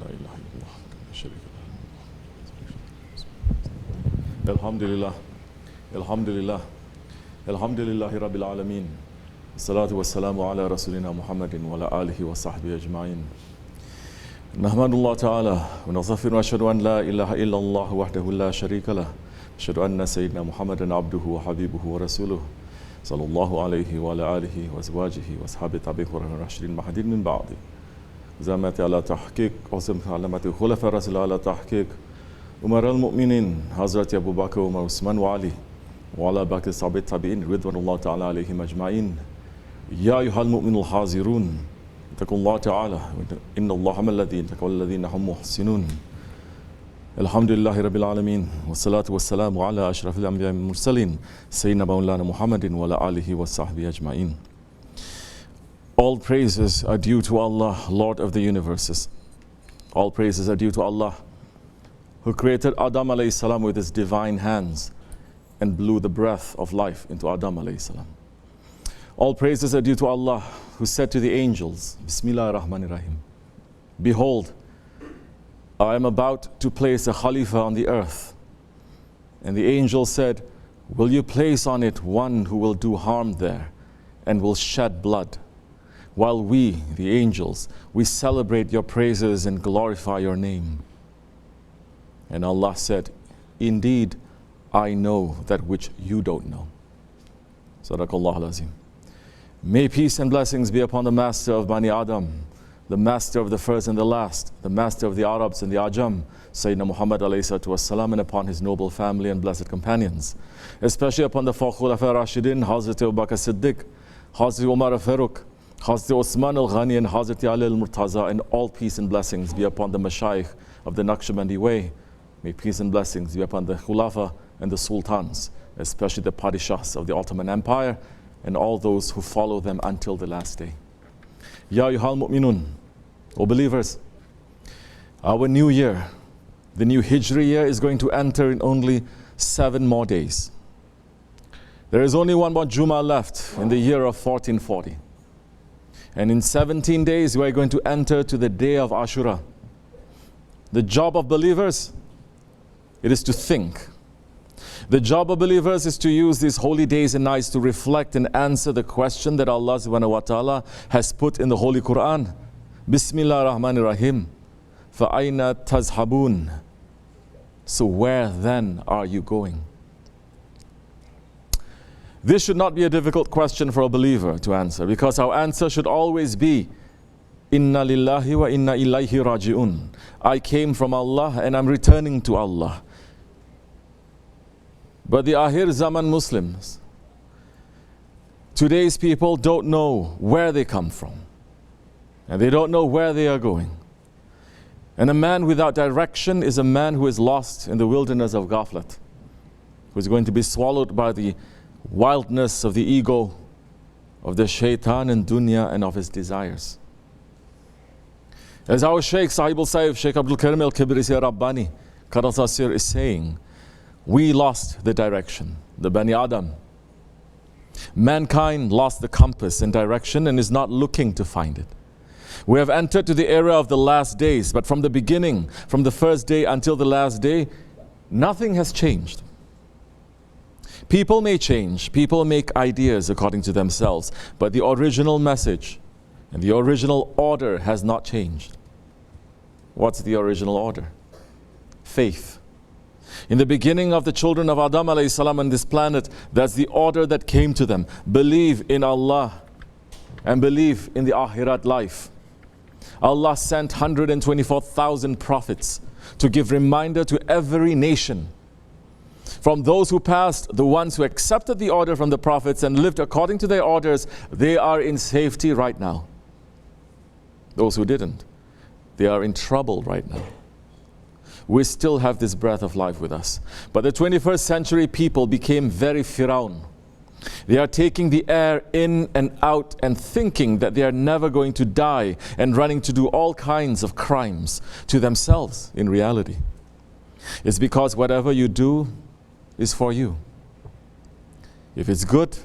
لا إله إلا الله لا شريك له الحمد لله الحمد لله الحمد لله رب العالمين الصلاة والسلام على رسولنا محمد وعلى آله وصحبه أجمعين نحمد الله تعالى ونستغفر ونشهد أن لا إله إلا الله وحده لا شريك له أشهد أن سيدنا محمدا عبده وحبيبه ورسوله صلى الله عليه وعلى آله وأزواجه وأصحابه التابعين الراشدين المهديين من بعد زعمت على تحقيق عصم علامات الخلفاء الراشدين على تحقيق أمراء المؤمنين حضرت أبو بكر وعمر وعثمان وعلي وعلى باقي الصحابة التابعين رضوان الله تعالى عليهم أجمعين يا أيها المؤمنون الحاضرون اتقوا الله تعالى إن الله مع الذين اتقوا الذين هم محسنون الحمد لله رب العالمين والصلاة والسلام على أشرف الأنبياء والمرسلين سيدنا مولانا محمد وعلى آله وصحبه أجمعين. All praises are due to Allah, Lord of the universes. All praises are due to Allah, who created Adam alayhi salam with his divine hands and blew the breath of life into Adam alayhi salam. All praises are due to Allah, who said to the angels, Bismillah ar-Rahman ar-Rahim, behold, I am about to place a Khalifa on the earth. And the angel said, will you place on it one who will do harm there and will shed blood? While we, the angels, we celebrate your praises and glorify your name. And Allah said, indeed, I know that which you don't know. Sadaqallahu al-Azim. May peace and blessings be upon the master of Bani Adam, the master of the first and the last, the master of the Arabs and the Ajam, Sayyidina Muhammad alayhi salatu wassalam, and upon his noble family and blessed companions, especially upon the four Khulafa Rashidin, Hazrat Abu Bakr Siddiq, Hazrat Umar Farooq, Hazrat Osman al-Ghani, and Hazrat Ali al-Murtaza, and all peace and blessings be upon the Mashaykh of the Nakshibendi way. May peace and blessings be upon the Khulafa and the Sultans, especially the Padishahs of the Ottoman Empire, and all those who follow them until the last day. Ya ayyuhal mu'minun, O believers, our new year, the new Hijri year, is going to enter in only 7 more days. There is only one more Jummah left in the year of 1440. And in 17 days, we are going to enter to the day of Ashura. The job of believers, it is to think. The job of believers is to use these holy days and nights to reflect and answer the question that Allah subhanahu wa ta'ala has put in the Holy Quran. Bismillah ar-Rahman ar-Rahim. فَأَيْنَ تَذْهَبُونَ. So where then are you going? This should not be a difficult question for a believer to answer, because our answer should always be, Inna lillahi wa inna ilayhi raji'un. I came from Allah and I'm returning to Allah. But the Akhir Zaman Muslims, today's people don't know where they come from. And they don't know where they are going. And a man without direction is a man who is lost in the wilderness of Ghaflat, who is going to be swallowed by the wildness of the ego, of the shaitan and dunya, and of his desires. As our Shaykh, SahibulSaif, Shaykh Abdulkerim al-Kibrisi Rabbani, Karatasir, is saying, we lost the direction, the Bani Adam. Mankind lost the compass and direction and is not looking to find it. We have entered to the era of the last days, but from the beginning, from the first day until the last day, nothing has changed. People may change, people make ideas according to themselves, but the original message and the original order has not changed. What's the original order? Faith. In the beginning of the children of Adam alayhi salam on this planet, that's the order that came to them. Believe in Allah and believe in the Akhirat life. Allah sent 124,000 prophets to give reminder to every nation. From those who passed, the ones who accepted the order from the prophets and lived according to their orders, they are in safety right now. Those who didn't, they are in trouble right now. We still have this breath of life with us. But the 21st century people became very Firaun. They are taking the air in and out and thinking that they are never going to die and running to do all kinds of crimes to themselves in reality. It's because whatever you do is for you. If it's good,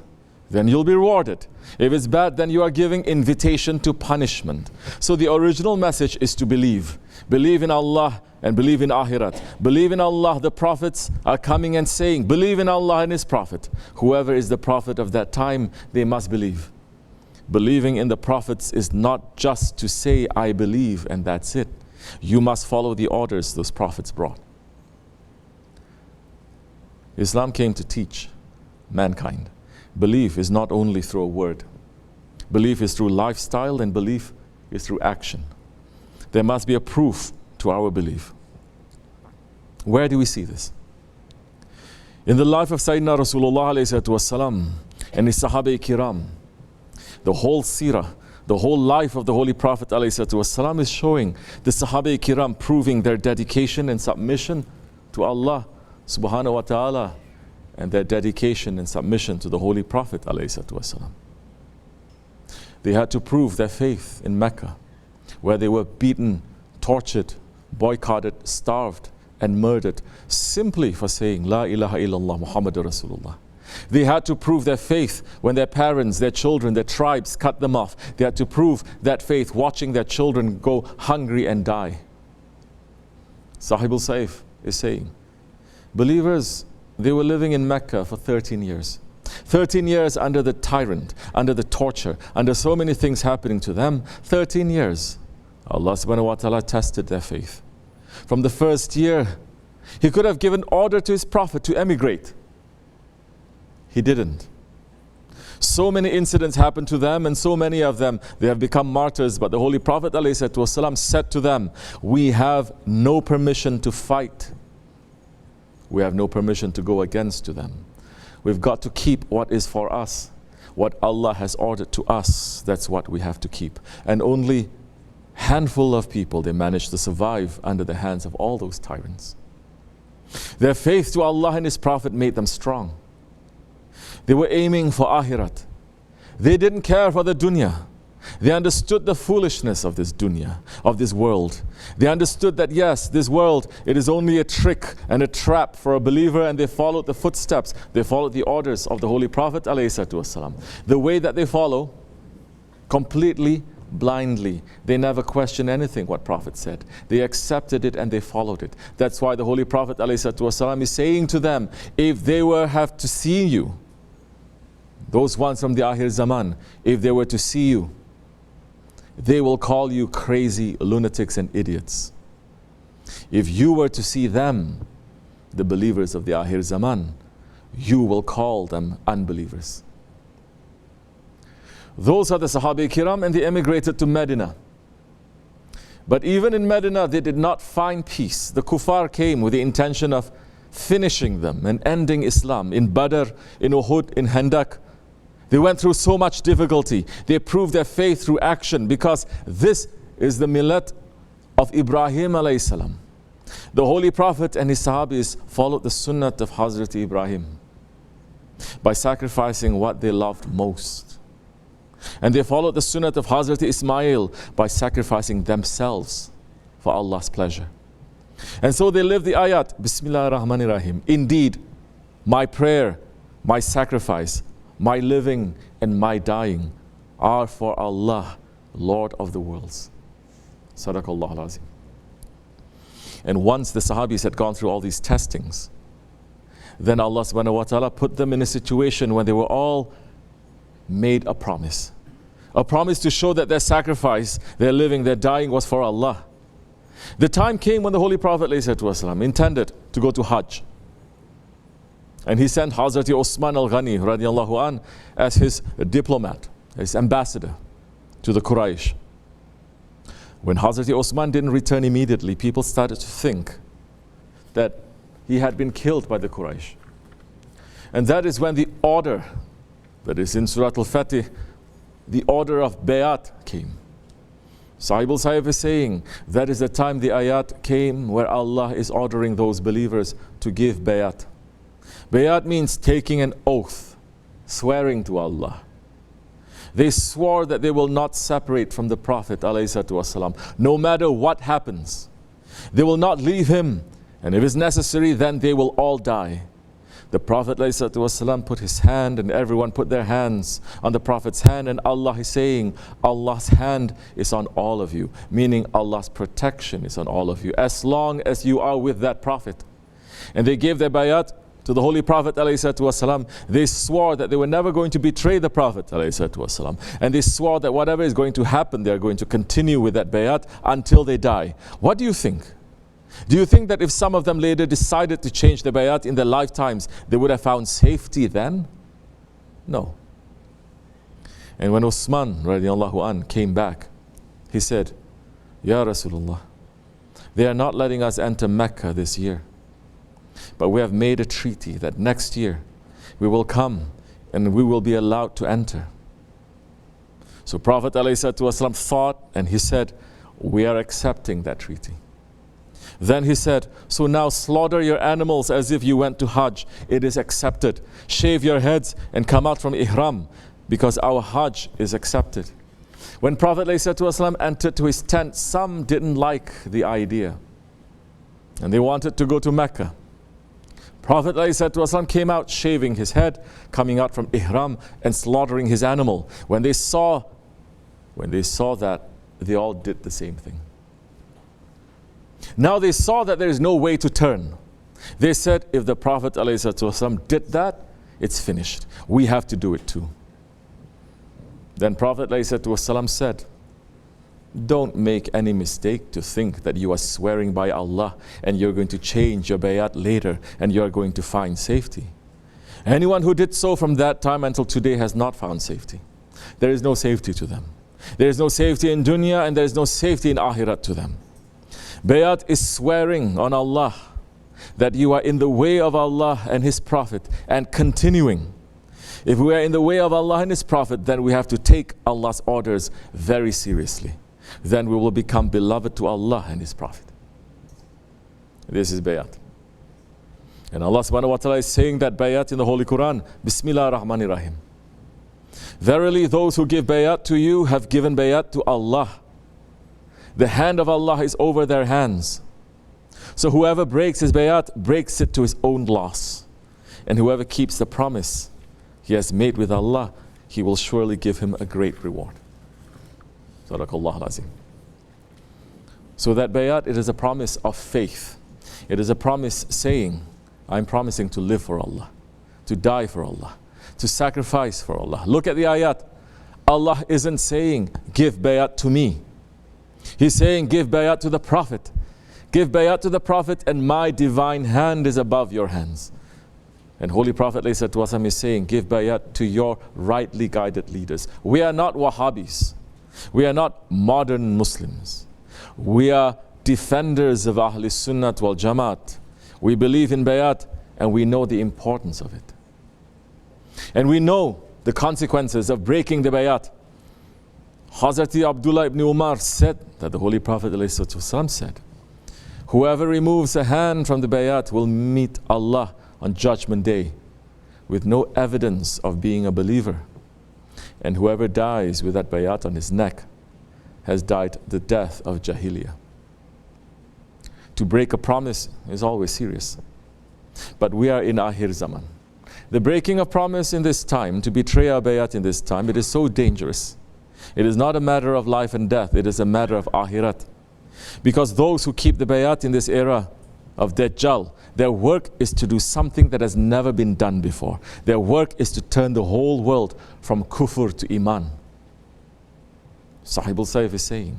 then you'll be rewarded. If it's bad, then you are giving invitation to punishment. So the original message is to believe. Believe in Allah and believe in Akhirat. Believe in Allah. The prophets are coming and saying, believe in Allah and His Prophet. Whoever is the Prophet of that time, they must believe. Believing in the prophets is not just to say, I believe, and that's it. You must follow the orders those prophets brought. Islam came to teach mankind. Belief is not only through a word. Belief is through lifestyle, and belief is through action. There must be a proof to our belief. Where do we see this? In the life of Sayyidina Rasulullah ﷺ and his Sahaba-i-Kiram, the whole seerah, the whole life of the Holy Prophet ﷺ is showing the Sahaba-i-Kiram proving their dedication and submission to Allah subhanahu wa ta'ala, and their dedication and submission to the Holy Prophet ﷺ. They had to prove their faith in Mecca, where they were beaten, tortured, boycotted, starved, and murdered, simply for saying, La ilaha illallah Muhammadur Rasulullah. They had to prove their faith when their parents, their children, their tribes cut them off. They had to prove that faith watching their children go hungry and die. SahibulSaif is saying, believers, they were living in Mecca for 13 years. 13 years under the tyrant, under the torture, under so many things happening to them. 13 years. Allah subhanahu wa ta'ala tested their faith. From the first year, He could have given order to His Prophet to emigrate. He didn't. So many incidents happened to them, and so many of them, they have become martyrs. But the Holy Prophet ﷺ said to them, we have no permission to fight. We have no permission to go against to them. We've got to keep what is for us. What Allah has ordered to us, that's what we have to keep. And only handful of people, they managed to survive under the hands of all those tyrants. Their faith to Allah and His Prophet made them strong. They were aiming for Akhirat. They didn't care for the dunya. They understood the foolishness of this dunya, of this world. They understood that yes, this world, it is only a trick and a trap for a believer, and they followed the footsteps. They followed the orders of the Holy Prophet ﷺ. The way that they follow, completely blindly. They never questioned anything what Prophet said. They accepted it and they followed it. That's why the Holy Prophet ﷺ is saying to them, if they were have to see you, those ones from the Akhir Zaman, if they were to see you, they will call you crazy, lunatics and idiots. If you were to see them, the believers of the Akhir Zaman, you will call them unbelievers. Those are the Sahaba-i-Kiram, and they emigrated to Medina. But even in Medina, they did not find peace. The kuffar came with the intention of finishing them and ending Islam. In Badr, in Uhud, in Handak, they went through so much difficulty. They proved their faith through action, because this is the millet of Ibrahim alayhi salam. The Holy Prophet and his Sahabis followed the sunnat of Hazrat Ibrahim by sacrificing what they loved most. And they followed the sunnat of Hazrat Ismail by sacrificing themselves for Allah's pleasure. And so they lived the ayat, Bismillah ar-Rahman ar-Rahim. Indeed, my prayer, my sacrifice, my living and my dying are for Allah, Lord of the worlds. Sadaqallah al-Azim. And once the Sahabis had gone through all these testings, then Allah subhanahu wa ta'ala put them in a situation when they were all made a promise. A promise to show that their sacrifice, their living, their dying was for Allah. The time came when the Holy Prophet ﷺ intended to go to Hajj. And he sent Hazrat Osman al-Ghani radiallahu an as his diplomat, his ambassador to the Quraysh. When Hazrat Osman didn't return immediately, people started to think that he had been killed by the Quraysh. And that is when the order, that is in Surah Al-Fatih, the order of Bayat came. SahibulSaif is saying that is the time the ayat came where Allah is ordering those believers to give Bayat. Bayat means taking an oath, swearing to Allah. They swore that they will not separate from the Prophet ﷺ, no matter what happens. They will not leave him, and if it's necessary, then they will all die. The Prophet ﷺ put his hand, and everyone put their hands on the Prophet's hand, and Allah is saying, Allah's hand is on all of you, meaning Allah's protection is on all of you, as long as you are with that Prophet. And they gave their bayat to the Holy Prophet ﷺ. They swore that they were never going to betray the Prophet ﷺ. And they swore that whatever is going to happen, they are going to continue with that bayat until they die. What do you think? Do you think that if some of them later decided to change the bayat in their lifetimes, they would have found safety then? No. And when Osman radiallahu an came back, he said, Ya Rasulullah, they are not letting us enter Mecca this year, but we have made a treaty that next year we will come and we will be allowed to enter. So Prophet ﷺ thought, and he said, we are accepting that treaty. Then he said, so now slaughter your animals as if you went to Hajj. It is accepted. Shave your heads and come out from Ihram, because our Hajj is accepted. When Prophet ﷺ entered to his tent, some didn't like the idea, and they wanted to go to Mecca. Prophet ﷺ came out shaving his head, coming out from Ihram and slaughtering his animal. When they saw that, they all did the same thing. Now they saw that there is no way to turn. They said, if the Prophet ﷺ did that, it's finished. We have to do it too. Then Prophet ﷺ said, don't make any mistake to think that you are swearing by Allah and you're going to change your bayat later and you're going to find safety. Anyone who did so from that time until today has not found safety. There is no safety to them. There is no safety in dunya, and there is no safety in akhirat to them. Bayat is swearing on Allah that you are in the way of Allah and His Prophet and continuing. If we are in the way of Allah and His Prophet, then we have to take Allah's orders very seriously. Then we will become beloved to Allah and His Prophet. This is bayat. And Allah subhanahu wa ta'ala is saying that bayat in the Holy Quran. Bismillah ar-Rahman ar-Rahim. Verily those who give bayat to you have given bayat to Allah. The hand of Allah is over their hands. So whoever breaks his bayat breaks it to his own loss. And whoever keeps the promise he has made with Allah, He will surely give him a great reward. Sadaqallahu al-Azim. So that bayat, it is a promise of faith. It is a promise saying, I'm promising to live for Allah, to die for Allah, to sacrifice for Allah. Look at the ayat. Allah isn't saying, give bayat to me. He's saying, give bayat to the Prophet. Give bayat to the Prophet, and my divine hand is above your hands. And Holy Prophet ﷺ is saying, give bayat to your rightly guided leaders. We are not Wahhabis. We are not modern Muslims. We are defenders of Ahl Sunnat wal Jamaat. We believe in bayat, and we know the importance of it. And we know the consequences of breaking the bayat. Hazrati Abdullah ibn Umar said that the Holy Prophet ﷺ said, whoever removes a hand from the bayat will meet Allah on Judgment Day with no evidence of being a believer. And whoever dies with that bayat on his neck has died the death of Jahiliyyah. To break a promise is always serious. But we are in Akhir Zaman. The breaking of promise in this time, to betray our bayat in this time, it is so dangerous. It is not a matter of life and death, it is a matter of akhirat. Because those who keep the bayat in this era of Dajjal, their work is to do something that has never been done before. Their work is to turn the whole world from kufr to iman. SahibulSaif is saying.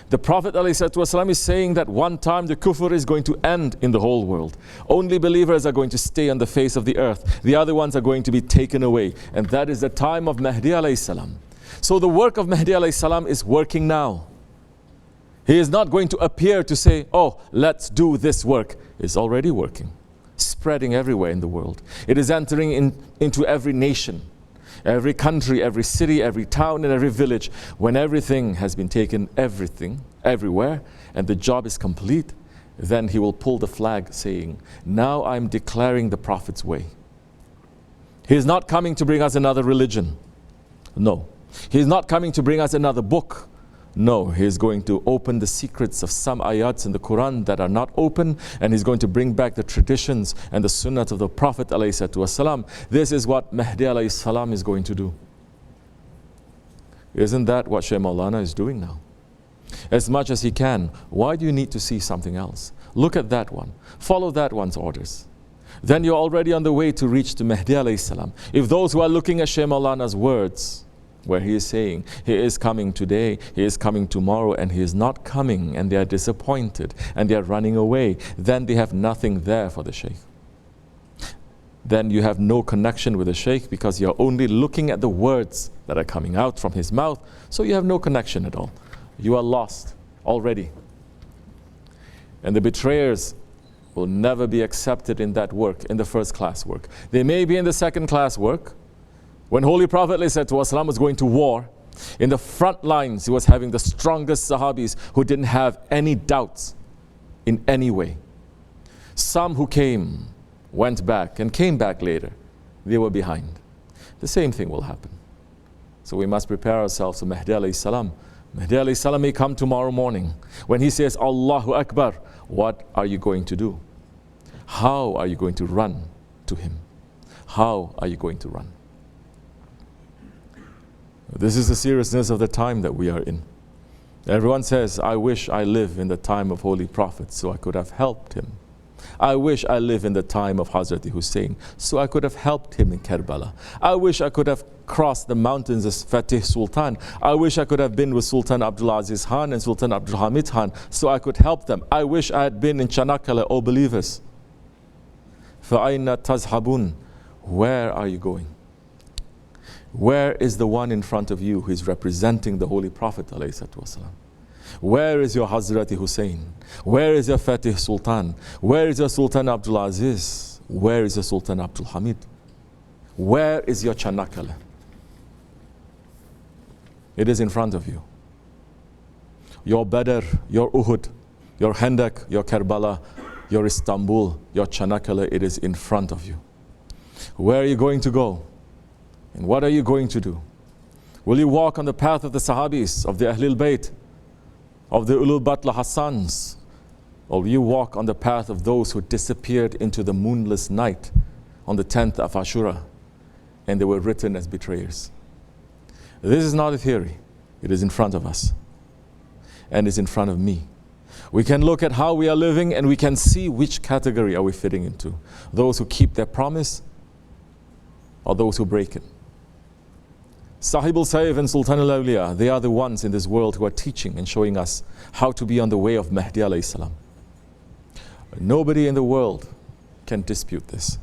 The Prophet ﷺ is saying that one time the kufr is going to end in the whole world. Only believers are going to stay on the face of the earth. The other ones are going to be taken away. And that is the time of Mahdi ﷺ. So the work of Mahdi ﷺ is working now. He is not going to appear to say, oh, let's do this work. It's already working, spreading everywhere in the world. It is entering into every nation, every country, every city, every town, and every village. When everything has been taken, everywhere, and the job is complete, then he will pull the flag saying, now I'm declaring the Prophet's way. He is not coming to bring us another religion. No. He is not coming to bring us another book. No, he is going to open the secrets of some ayats in the Quran that are not open, and he's going to bring back the traditions and the sunnah of the Prophet ﷺ. This is what Mahdi ﷺ is going to do. Isn't that what Shaykh Maulana is doing now? As much as he can. Why do you need to see something else? Look at that one. Follow that one's orders. Then you're already on the way to reach to Mahdi ﷺ. If those who are looking at Shaykh Maulana's words, where he is saying, he is coming today, he is coming tomorrow, and he is not coming, and they are disappointed, and they are running away, then they have nothing there for the Shaykh. Then you have no connection with the Shaykh, because you're only looking at the words that are coming out from his mouth, so you have no connection at all. You are lost already. And the betrayers will never be accepted in that work, in the first class work. They may be in the second class work. When Holy Prophet ﷺ was going to war, in the front lines he was having the strongest Sahabis who didn't have any doubts in any way. Some who came, went back and came back later, they were behind. The same thing will happen. So we must prepare ourselves for Mahdi alayhi salam. Mahdi alayhi salam may come tomorrow morning. When he says Allahu Akbar, what are you going to do? How are you going to run to him? How are you going to run? This is the seriousness of the time that we are in. Everyone says, I wish I live in the time of Holy Prophet so I could have helped him. I wish I live in the time of Hazrat Hussein so I could have helped him in Karbala. I wish I could have crossed the mountains as Fatih Sultan. I wish I could have been with Sultan Abdul Aziz Khan and Sultan Abdul Hamid Khan so I could help them. I wish I had been in Çanakkale, O believers. فَأَيْنَ تَذْهَبُونَ? Where are you going? Where is the one in front of you who is representing the Holy Prophet ﷺ? Where is your Hazrat Hussein? Where is your Fatih Sultan? Where is your Sultan Abdul Aziz? Where is your Sultan Abdul Hamid? Where is your Çanakkale? It is in front of you. Your Badr, your Uhud, your Hendak, your Karbala, your Istanbul, your Çanakkale, it is in front of you. Where are you going to go? And what are you going to do? Will you walk on the path of the Sahabis, of the Ahlul Bayt, of the Ulul Batla Hassans? Or will you walk on the path of those who disappeared into the moonless night on the 10th of Ashura, and they were written as betrayers? This is not a theory. It is in front of us. And it's in front of me. We can look at how we are living and we can see which category are we fitting into. Those who keep their promise or those who break it. SahibulSaif and Sultan al-Awliya, they are the ones in this world who are teaching and showing us how to be on the way of Mahdi alayhi salam. Nobody in the world can dispute this.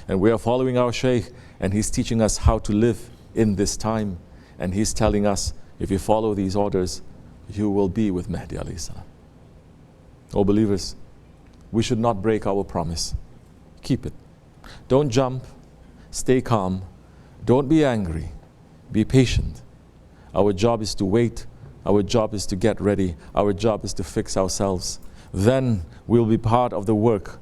And we are following our Shaykh, and he's teaching us how to live in this time. And he's telling us, if you follow these orders, you will be with Mahdi alayhi salam. Oh believers, we should not break our promise. Keep it. Don't jump. Stay calm. Don't be angry. Be patient. Our job is to wait. Our job is to get ready. Our job is to fix ourselves. Then we'll be part of the work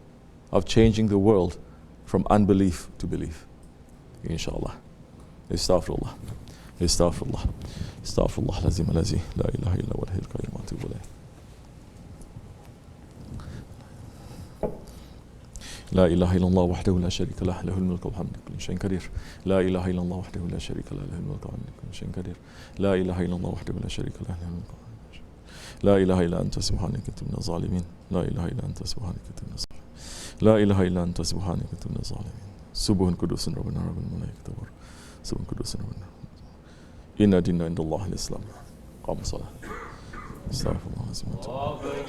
of changing the world from unbelief to belief. Inshallah. Astaghfirullah. Astaghfirullah. Astaghfirullah lazim alazi. La ilaha illa wal hayyul qayyum wa atubu ilayh. لا إله إلا الله وحده لا شريك له له الملك والحمد كل شيء قدير لا إله إلا الله وحده لا شريك له له الملك والحمد كل شيء قدير لا إله إلا الله وحده لا شريك له له الملك لا إله إلا أنت سبحانك كنت من الظالمين لا إله إلا أنت سبحانك كنت من الظالمين لا إله إلا أنت سبحانك كنت من الظالمين سبحان قدوس ربنا رب الملائكة والروح سبحان قدوس ربنا إن ديننا عند الله الإسلام قام الصلاة استغفر الله العظيم الله أكبر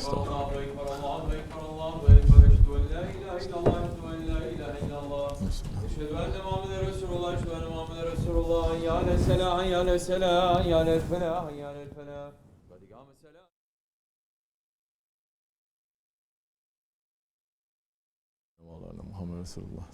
الله أكبر الله أكبر الله أكبر أشهد أن لا إله إلا الله أشهد أن لا إله إلا الله أشهد أن محمدا رسول الله أشهد أن محمدا رسول الله حي على الصلاة حي على الصلاة حي على الفلاح حي على الفلاح قد قام الصلاة مولانا محمد رسول الله